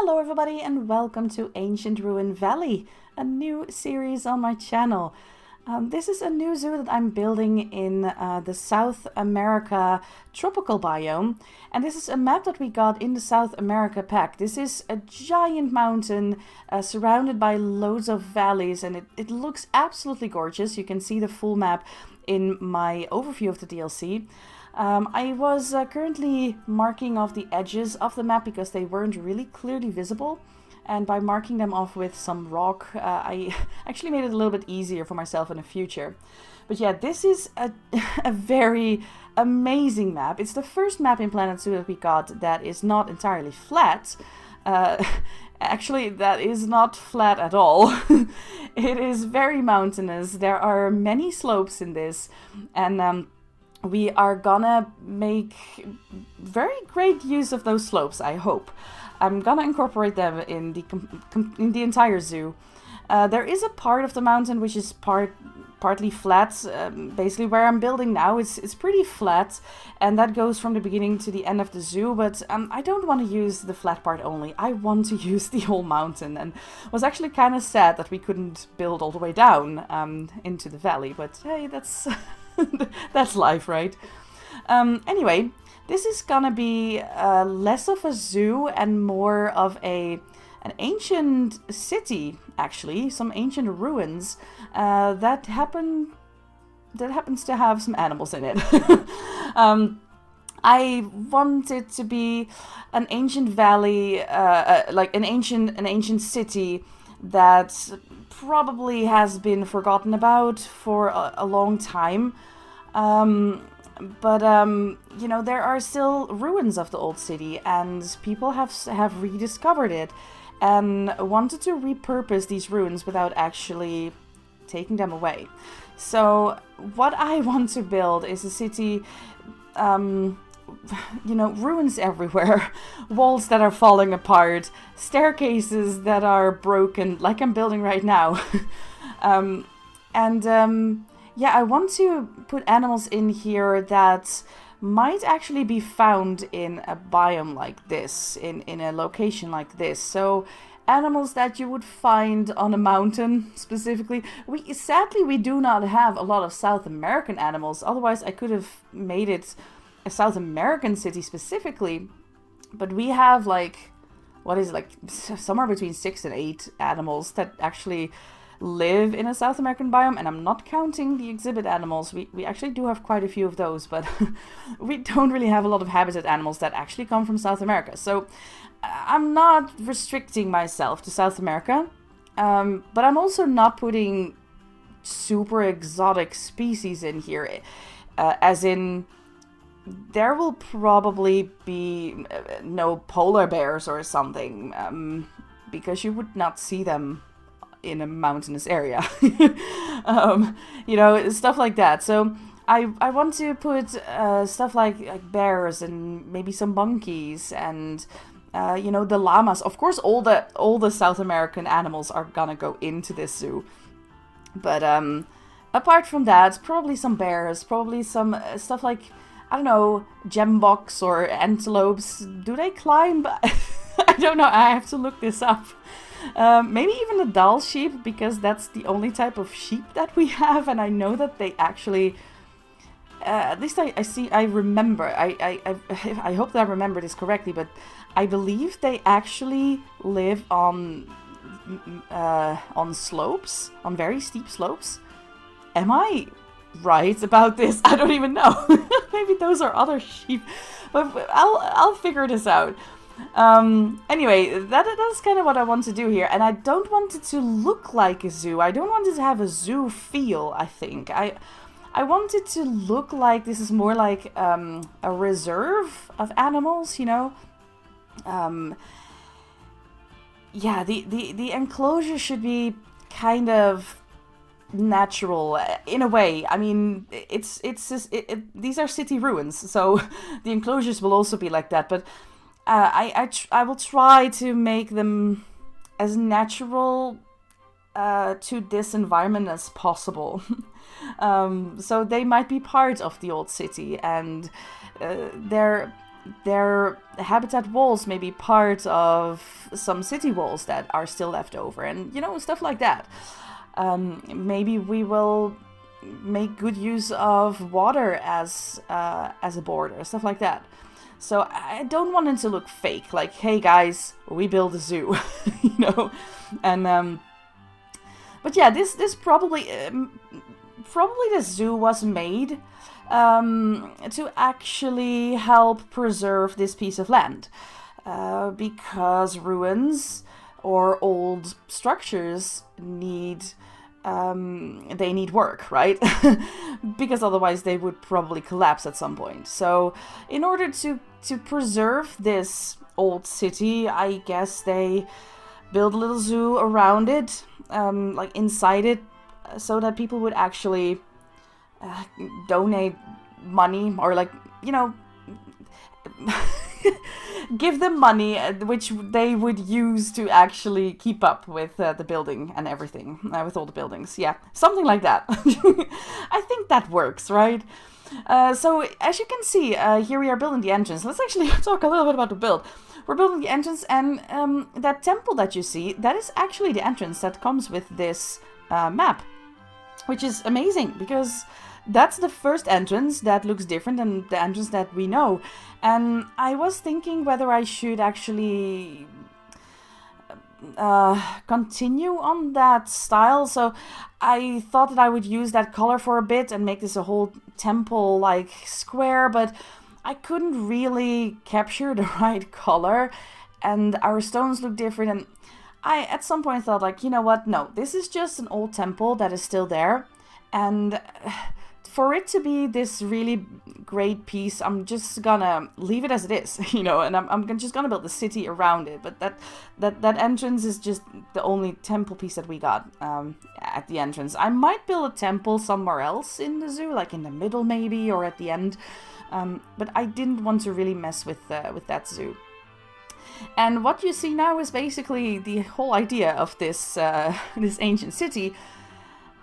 Hello everybody and welcome to Ancient Ruin Valley, a new series on my channel. This is a new zoo that I'm building in the South America tropical biome, and this is a map that we got in the South America pack. This is a giant mountain surrounded by loads of valleys, and it looks absolutely gorgeous. You can see the full map in my overview of the DLC. I was currently marking off the edges of the map because they weren't really clearly visible, and by marking them off with some rock, I actually made it a little bit easier for myself in the future. But yeah, this is a very amazing map. It's the first map in Planet Zoo that we got that is not entirely flat. Actually, that is not flat at all. It is very mountainous. There are many slopes in this, and we are gonna make very great use of those slopes, I hope. I'm gonna incorporate them in the entire zoo. There is a part of the mountain which is partly flat. Basically where I'm building now, it's pretty flat, and that goes from the beginning to the end of the zoo, but I don't want to use the flat part only. I want to use the whole mountain, and was actually kind of sad that we couldn't build all the way down into the valley, but hey, that's that's life, right? Anyway, this is gonna be less of a zoo and more of an ancient city, actually, some ancient ruins that happens to have some animals in it. I want it to be an ancient valley, like an ancient city that probably has been forgotten about for a long time. But you know, there are still ruins of the old city, and people have rediscovered it and wanted to repurpose these ruins without actually taking them away. So what I want to build is a city, you know, ruins everywhere, walls that are falling apart, staircases that are broken, like I'm building right now. Yeah, I want to put animals in here that might actually be found in a biome like this, in a location like this. So animals that you would find on a mountain specifically. Sadly, we do not have a lot of South American animals. Otherwise, I could have made it a South American city specifically. But we have like, what is it, like somewhere between 6 and 8 animals that actually live in a South American biome, and I'm not counting the exhibit animals. We actually do have quite a few of those, but we don't really have a lot of habitat animals that actually come from South America. So I'm not restricting myself to South America, but I'm also not putting super exotic species in here, as in there will probably be no polar bears or something, because you would not see them in a mountainous area. You know, stuff like that. So I want to put stuff like bears and maybe some monkeys and you know, the llamas. Of course, all the South American animals are gonna go into this zoo. But apart from that, probably some bears, probably some stuff like, I don't know, gembox or antelopes. Do they climb? I don't know. I have to look this up. Maybe even the Dall sheep, because that's the only type of sheep that we have, and I know that they actually, at least I remember, I hope that I remember this correctly, but I believe they actually live on slopes, on very steep slopes. Am I right about this? I don't even know. Maybe those are other sheep, but I'll figure this out. Anyway, that's kind of what I want to do here, and I don't want it to look like a zoo. I don't want it to have a zoo feel, I think. I want it to look like this is more like a reserve of animals, you know? Yeah, the enclosure should be kind of natural in a way. I mean, these are city ruins, so the enclosures will also be like that, but I will try to make them as natural to this environment as possible. So they might be part of the old city, and they're their habitat walls may be part of some city walls that are still left over, and you know, stuff like that. Maybe we will make good use of water as a border, stuff like that. So I don't want it to look fake, like, hey guys, we build a zoo, you know. And but yeah, this probably the zoo was made to actually help preserve this piece of land, because ruins or old structures need work, right? Because otherwise they would probably collapse at some point. So in order to preserve this old city, I guess they build a little zoo around it, like inside it, so that people would actually donate money, or like, you know, give them money, which they would use to actually keep up with the building and everything, with all the buildings. Yeah, something like that. I think that works, right? So as you can see, here we are building the entrance. Let's actually talk a little bit about the build. We're building the entrance, and that temple that you see, that is actually the entrance that comes with this map, which is amazing, because that's the first entrance that looks different than the entrance that we know. And I was thinking whether I should actually continue on that style. So I thought that I would use that color for a bit and make this a whole temple-like square, but I couldn't really capture the right color, and our stones look different. And I, at some point, thought, like, you know what? No, this is just an old temple that is still there, and for it to be this really great piece, I'm just gonna leave it as it is, you know, and I'm just gonna build the city around it. But that entrance is just the only temple piece that we got at the entrance. I might build a temple somewhere else in the zoo, like in the middle maybe, or at the end. But I didn't want to really mess with that zoo. And what you see now is basically the whole idea of this this ancient city.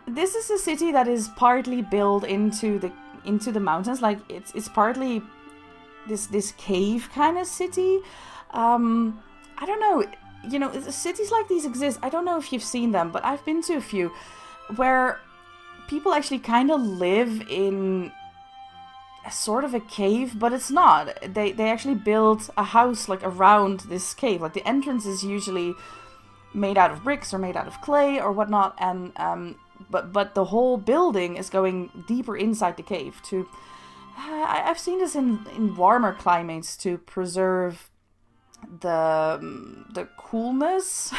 This is a city that is partly built into the mountains. Like it's partly this cave kind of city. I don't know. You know, cities like these exist. I don't know if you've seen them, but I've been to a few where people actually kind of live in sort of a cave, but it's not. They actually build a house like around this cave. Like the entrance is usually made out of bricks or made out of clay or whatnot, and but the whole building is going deeper inside the cave to. I've seen this in warmer climates to preserve the coolness,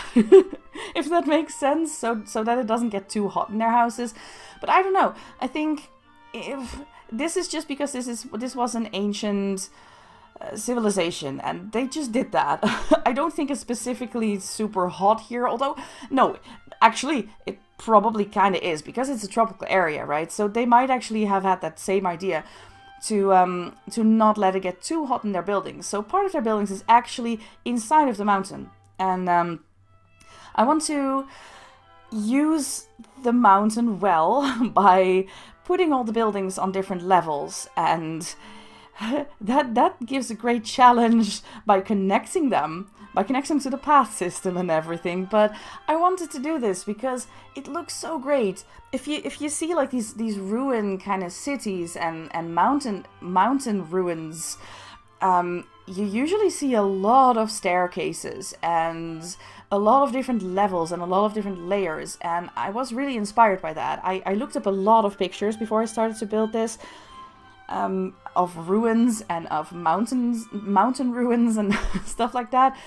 if that makes sense, so that it doesn't get too hot in their houses. But I don't know. I think if this is just because this was an ancient civilization, and they just did that. I don't think it's specifically super hot here, although no, actually it probably kind of is, because it's a tropical area, right? So they might actually have had that same idea to not let it get too hot in their buildings. So part of their buildings is actually inside of the mountain, and I want to use the mountain well by putting all the buildings on different levels, and that gives a great challenge by connecting them to the path system and everything. But I wanted to do this because it looks so great. If you see like these ruin kind of cities and mountain ruins, you usually see a lot of staircases and a lot of different levels and a lot of different layers, and I was really inspired by that. I looked up a lot of pictures before I started to build this, of ruins and of mountain ruins and stuff like that.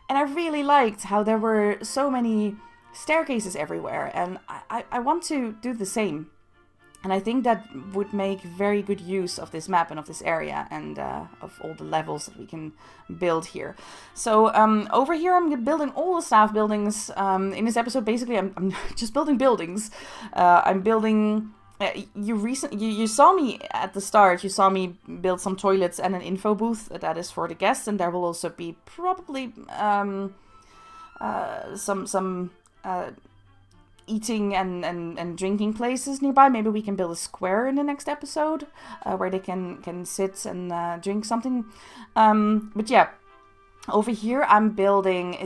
And I really liked how there were so many staircases everywhere, and I want to do the same. And I think that would make very good use of this map and of this area, and of all the levels that we can build here. So over here I'm building all the staff buildings. In this episode, basically, I'm just building buildings. I'm building... You saw me at the start. You saw me build some toilets and an info booth that is for the guests, and there will also be probably some eating and drinking places nearby. Maybe we can build a square in the next episode where they can sit and drink something. But yeah, over here I'm building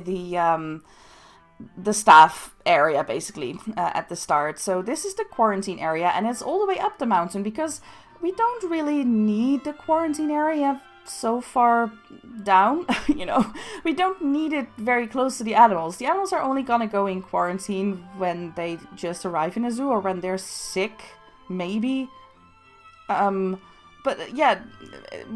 the staff area basically at the start. So this is the quarantine area, and it's all the way up the mountain because we don't really need the quarantine area so far down. You know, we don't need it very close to the animals. The animals are only gonna go in quarantine when they just arrive in a zoo or when they're sick, maybe. But yeah,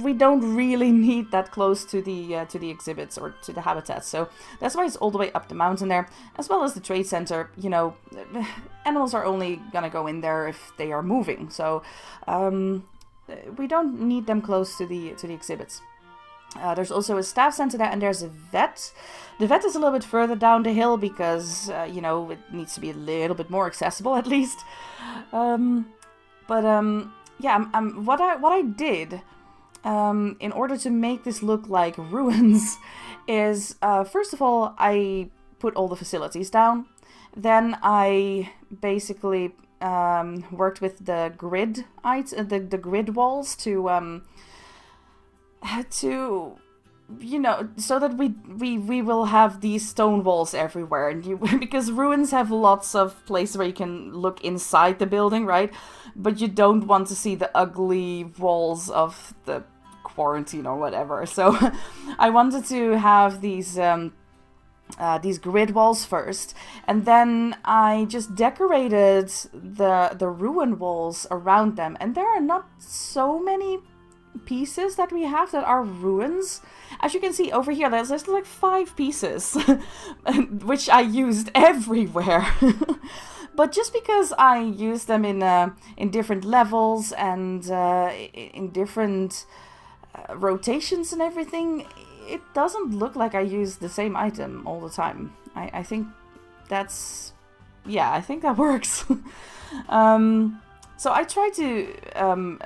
we don't really need that close to the exhibits or to the habitats. So that's why it's all the way up the mountain there, as well as the trade center. You know, animals are only gonna go in there if they are moving. So we don't need them close to the exhibits. There's also a staff center there, and there's a vet. The vet is a little bit further down the hill because you know, it needs to be a little bit more accessible at least. Yeah, what I did in order to make this look like ruins is first of all I put all the facilities down. Then I basically worked with the grid the grid walls to you know, so that we will have these stone walls everywhere, and because ruins have lots of places where you can look inside the building, right? But you don't want to see the ugly walls of the quarantine or whatever. So I wanted to have these grid walls first, and then I just decorated the ruin walls around them. And there are not so many pieces that we have that are ruins. As you can see over here, there's like 5 pieces, which I used everywhere. But just because I use them in different levels and in different rotations and everything, it doesn't look like I use the same item all the time. I think that's... yeah, I think that works. So I try to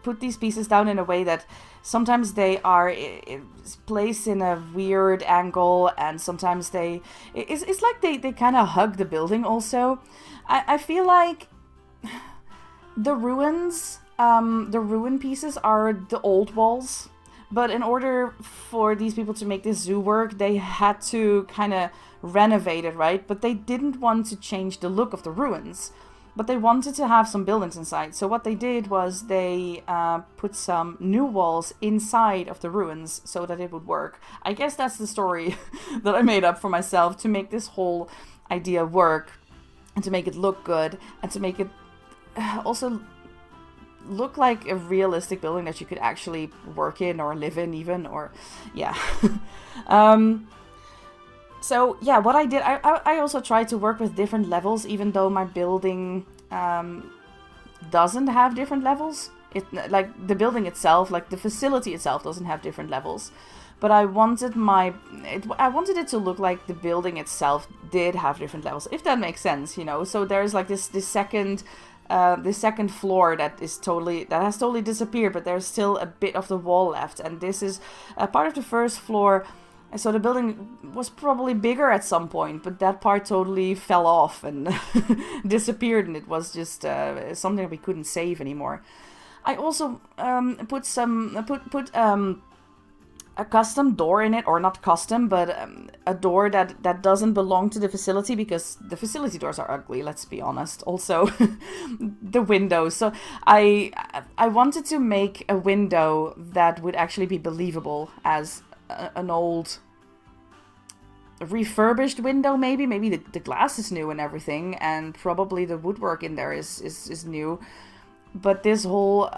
put these pieces down in a way that sometimes they are placed in a weird angle, and sometimes it's like they kind of hug the building also. I feel like the ruins, the ruin pieces are the old walls, but in order for these people to make this zoo work, they had to kind of renovate it, right? But they didn't want to change the look of the ruins. But they wanted to have some buildings inside. So what they did was they put some new walls inside of the ruins so that it would work. I guess that's the story that I made up for myself to make this whole idea work and to make it look good and to make it also look like a realistic building that you could actually work in or live in even, or yeah. So yeah, what I did, I also tried to work with different levels, even though my building doesn't have different levels. Like the building itself, like the facility itself doesn't have different levels. But I wanted it to look like the building itself did have different levels, if that makes sense, you know. So there's like this second floor that has totally disappeared, but there's still a bit of the wall left, and this is part of the first floor. So the building was probably bigger at some point, but that part totally fell off and disappeared, and it was just something that we couldn't save anymore. I also put a custom door in it, or not custom, but a door that doesn't belong to the facility, because the facility doors are ugly, let's be honest. Also, the windows. So I wanted to make a window that would actually be believable as an old refurbished window. Maybe the glass is new and everything, and probably the woodwork in there is new, but this whole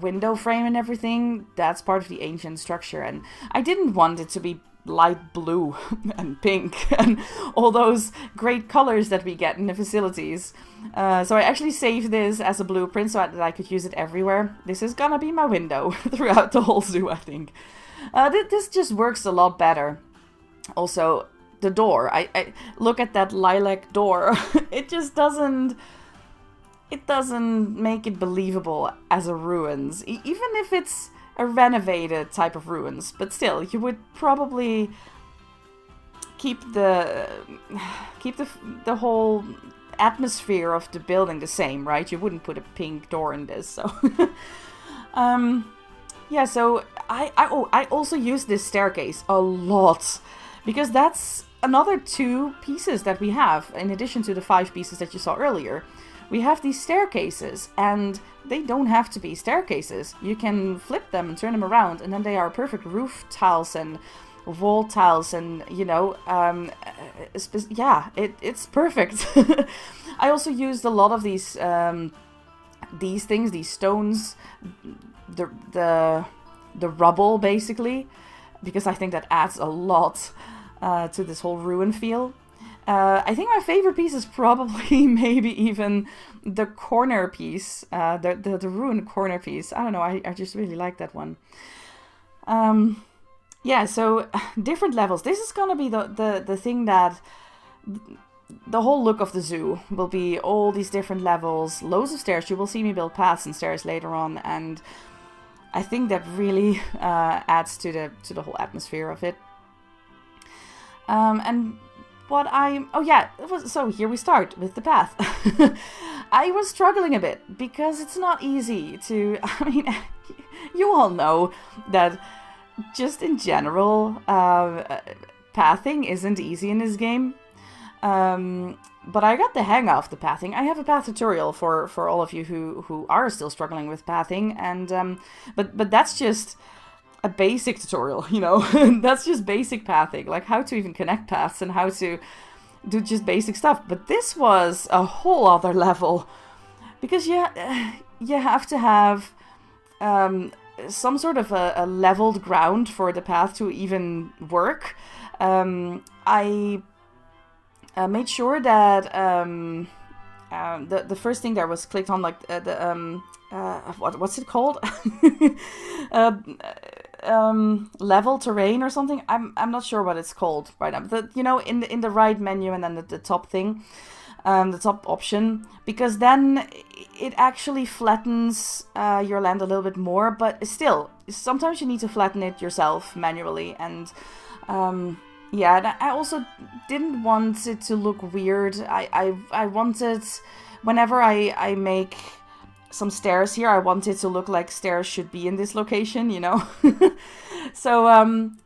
window frame and everything, that's part of the ancient structure, and I didn't want it to be light blue and pink and all those great colors that we get in the facilities. So I actually saved this as a blueprint so that I could use it everywhere. This is gonna be my window throughout the whole zoo, I think. This just works a lot better. Also, the door. I look at that lilac door. It just doesn't make it believable as a ruins, even if it's a renovated type of ruins. But still, you would probably keep the whole atmosphere of the building the same, right? You wouldn't put a pink door in this, so yeah. So I also use this staircase a lot because that's another 2 pieces that we have in addition to the 5 pieces that you saw earlier. We have these staircases, and they don't have to be staircases. You can flip them and turn them around, and then they are perfect roof tiles and wall tiles, and you know, yeah, it's perfect. I also used a lot of these things, these stones, the rubble basically, because I think that adds a lot to this whole ruin feel. I think my favorite piece is probably maybe even the corner piece, the ruined corner piece. I don't know, I just really like that one. Yeah, so different levels. This is gonna be the thing that the whole look of the zoo will be all these different levels, loads of stairs. You will see me build paths and stairs later on, and I think that really adds to the whole atmosphere of it. And what oh yeah, so here we start with the path. I was struggling a bit because it's not easy to, I mean, you all know that just in general, pathing isn't easy in this game. But I got the hang of the pathing. I have a path tutorial for all of you who are still struggling with pathing, and but that's just a basic tutorial, you know. That's just basic pathing, like how to even connect paths and how to do just basic stuff. But this was a whole other level, because you have to have some sort of a leveled ground for the path to even work. I made sure that the first thing that was clicked on, like what's it called? Level terrain or something. I'm not sure what it's called right now. But you know, in the right menu, and then the top thing, the top option, because then it actually flattens your land a little bit more. But still, sometimes you need to flatten it yourself manually, and yeah, and I also didn't want it to look weird. I wanted, whenever I make some stairs here, I want it to look like stairs should be in this location, you know? So,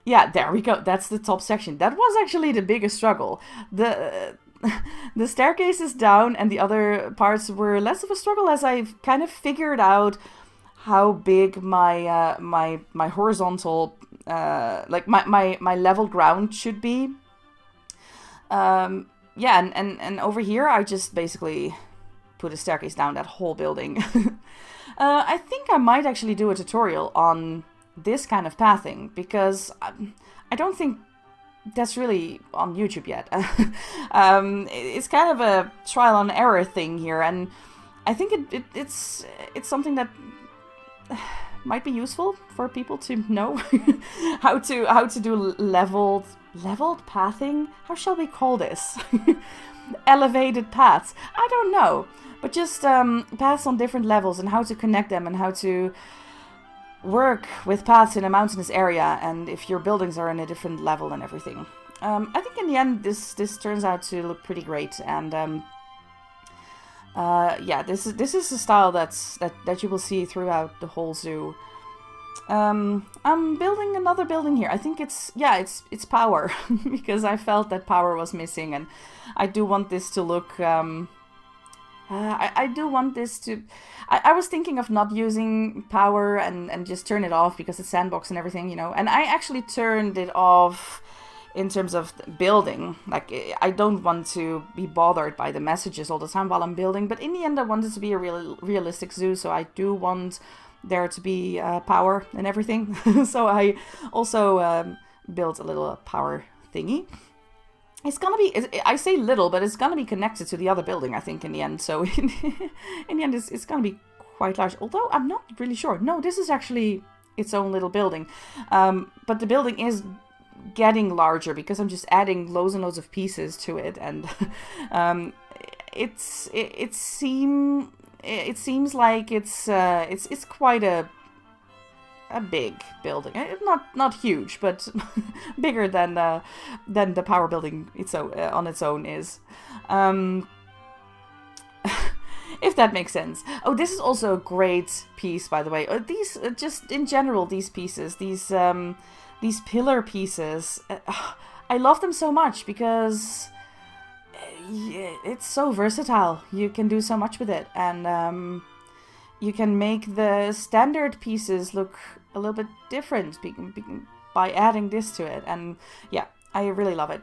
yeah, there we go. That's the top section. That was actually the biggest struggle. The staircase is down, and the other parts were less of a struggle, as I've kind of figured out how big my my horizontal, like my level ground should be. Yeah, and over here I just basically put a staircase down that whole building. I think I might actually do a tutorial on this kind of pathing, because I don't think that's really on YouTube yet. It's kind of a trial and error thing here, and I think it's something that might be useful for people to know. how to do leveled pathing. How shall we call this? Elevated paths. I don't know, but just paths on different levels, and how to connect them, and how to work with paths in a mountainous area, and if your buildings are in a different level and everything. I think in the end this turns out to look pretty great, and yeah, this is a style that you will see throughout the whole zoo. I'm building another building here. I think it's power, because I felt that power was missing, and I do want this to look. I do want this to. I was thinking of not using power and just turn it off, because it's sandbox and everything, you know. And I actually turned it off in terms of building. Like, I don't want to be bothered by the messages all the time while I'm building. But in the end, I want it to be a realistic zoo, so I do want there to be power and everything. So I also built a little power thingy. It's gonna be, I say little, but it's gonna be connected to the other building, I think, in the end. So in the end, it's gonna be quite large. Although I'm not really sure. No, this is actually its own little building. But the building is getting larger, because I'm just adding loads and loads of pieces to it, and it seems like it's quite a a big building. Not huge, but bigger than the power building on its own is. If that makes sense. Oh, this is also a great piece, by the way. These, just in general, these pieces, these pillar pieces, I love them so much because it's so versatile. You can do so much with it, and you can make the standard pieces look a little bit different by adding this to it. And yeah, I really love it.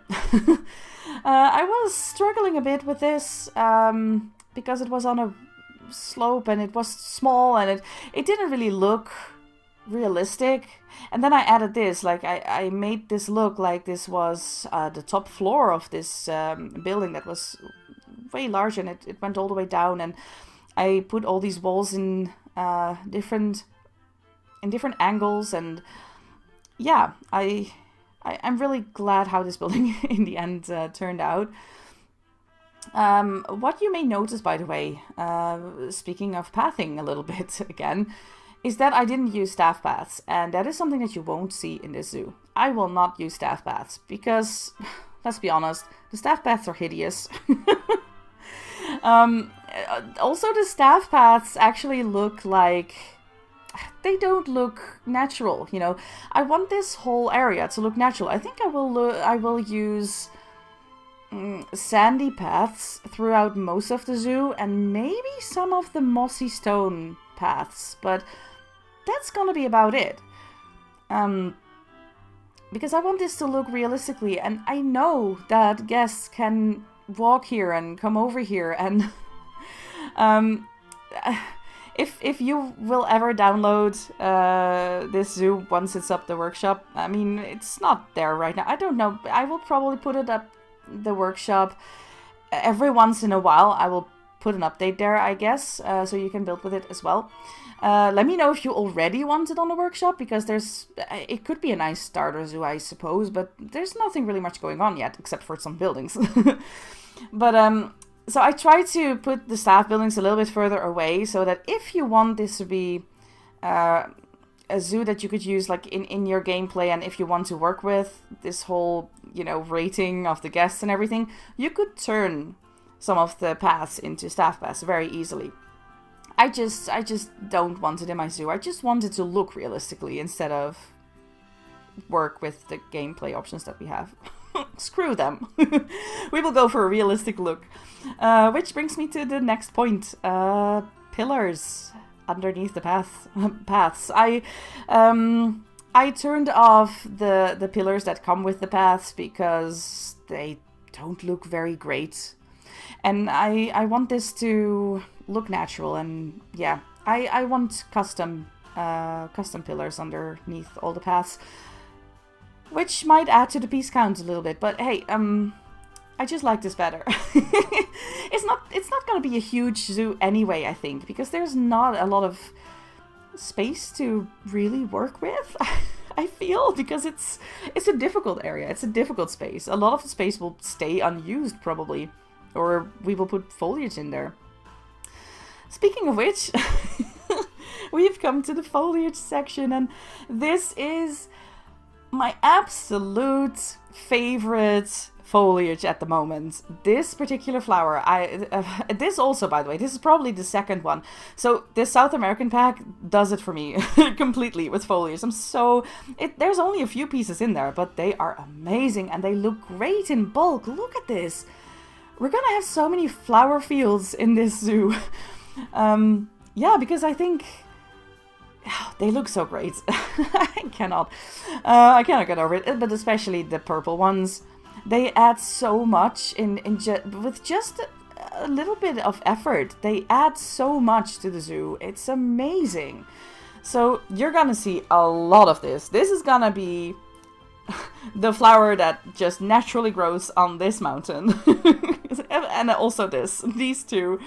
I was struggling a bit with this because it was on a slope and it was small and it didn't really look realistic. And then I added this, like I made this look like this was the top floor of this building that was way large, and it went all the way down, and I put all these walls in different angles, and yeah, I'm really glad how this building in the end turned out. What you may notice, by the way, speaking of pathing a little bit again, is that I didn't use staff paths, and that is something that you won't see in this zoo. I will not use staff paths because, let's be honest, the staff paths are hideous. Also, the staff paths actually look like they don't look natural. You know, I want this whole area to look natural. I think I will use sandy paths throughout most of the zoo, and maybe some of the mossy stone paths, but that's gonna be about it. Because I want this to look realistically, and I know that guests can walk here and come over here, and if you will ever download this zoo once it's up the workshop, I mean, it's not there right now. I don't know. I will probably put it up the workshop every once in a while. I will put an update there, I guess, so you can build with it as well. Let me know if you already want it on the workshop, because it could be a nice starter zoo, I suppose, but there's nothing really much going on yet, except for some buildings. But, so I try to put the staff buildings a little bit further away, so that if you want this to be a zoo that you could use like in your gameplay, and if you want to work with this whole, you know, rating of the guests and everything, you could turn some of the paths into staff paths very easily. I just don't want it in my zoo. I just want it to look realistically instead of work with the gameplay options that we have. Screw them. We will go for a realistic look. Which brings me to the next point. Pillars underneath the paths. I turned off the pillars that come with the paths because they don't look very great. And I want this to look natural, and yeah, I want custom pillars underneath all the paths, which might add to the piece count a little bit. But hey, I just like this better. It's not gonna be a huge zoo anyway, I think, because there's not a lot of space to really work with. I feel, because it's a difficult area. It's a difficult space. A lot of the space will stay unused probably, or we will put foliage in there. Speaking of which, we've come to the foliage section, and this is my absolute favorite foliage at the moment. This particular flower, this also, by the way, this is probably the second one. So this South American pack does it for me completely with foliage. There's only a few pieces in there, but they are amazing and they look great in bulk. Look at this. We're gonna have so many flower fields in this zoo. Yeah, because I think they look so great. I cannot get over it. But especially the purple ones, they add so much with just a little bit of effort. They add so much to the zoo. It's amazing. So you're gonna see a lot of this. This is gonna be the flower that just naturally grows on this mountain. And also these two.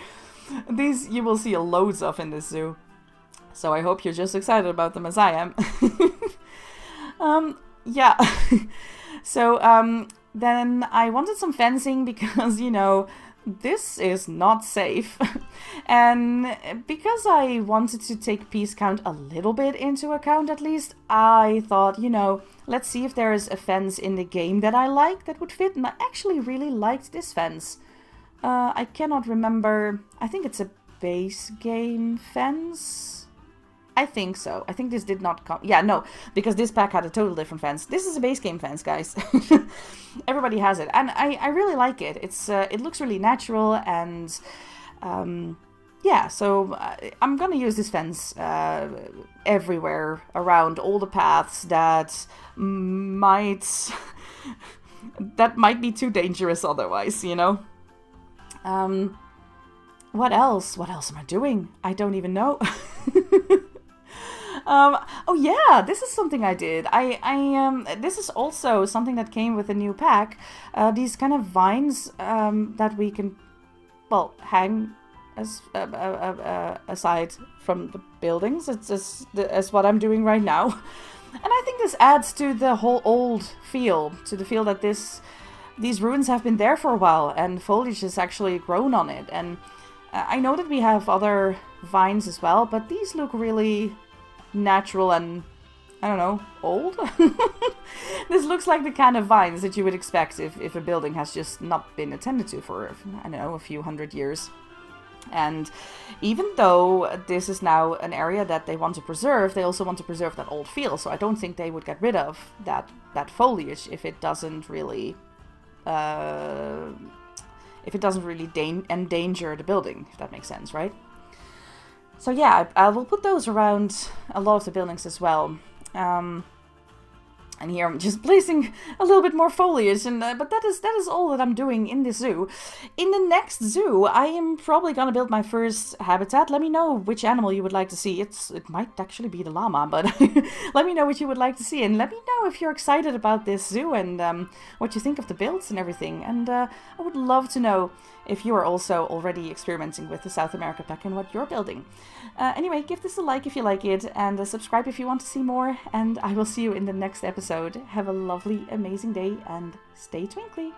These you will see loads of in this zoo. So I hope you're just excited about them as I am. Yeah. So then I wanted some fencing because, you know, this is not safe. And because I wanted to take piece count a little bit into account at least, I thought, you know, let's see if there is a fence in the game that I like that would fit. And I actually really liked this fence. I cannot remember. I think it's a base game fence. I think so. I think this did not come... Yeah, no, because this pack had a total different fence. This is a base game fence, guys. Everybody has it. And I really like it. It looks really natural and... yeah, so I'm gonna use this fence everywhere around all the paths that might... that might be too dangerous otherwise, you know? What else? What else am I doing? I don't even know. Oh yeah, this is something I did. This is also something that came with a new pack. These kind of vines that we can, well, hang as aside from the buildings. It's as what I'm doing right now, and I think this adds to the whole old feel, to the feel that these ruins have been there for a while, and foliage has actually grown on it. And I know that we have other vines as well, but these look really natural and, I don't know, old? This looks like the kind of vines that you would expect if a building has just not been attended to for, I don't know, a few hundred years. And even though this is now an area that they want to preserve, they also want to preserve that old feel, so I don't think they would get rid of that foliage if it doesn't really... endanger the building, if that makes sense, right? So yeah, I will put those around a lot of the buildings as well. And here I'm just placing a little bit more foliage, and but that is all that I'm doing in this zoo. In the next zoo, I am probably gonna build my first habitat. Let me know which animal you would like to see. It might actually be the llama, but let me know what you would like to see, and let me know if you're excited about this zoo and what you think of the builds and everything. And I would love to know if you are also already experimenting with the South America pack and what you're building. Anyway, give this a like if you like it, and subscribe if you want to see more, and I will see you in the next episode. Have a lovely, amazing day, and stay twinkly!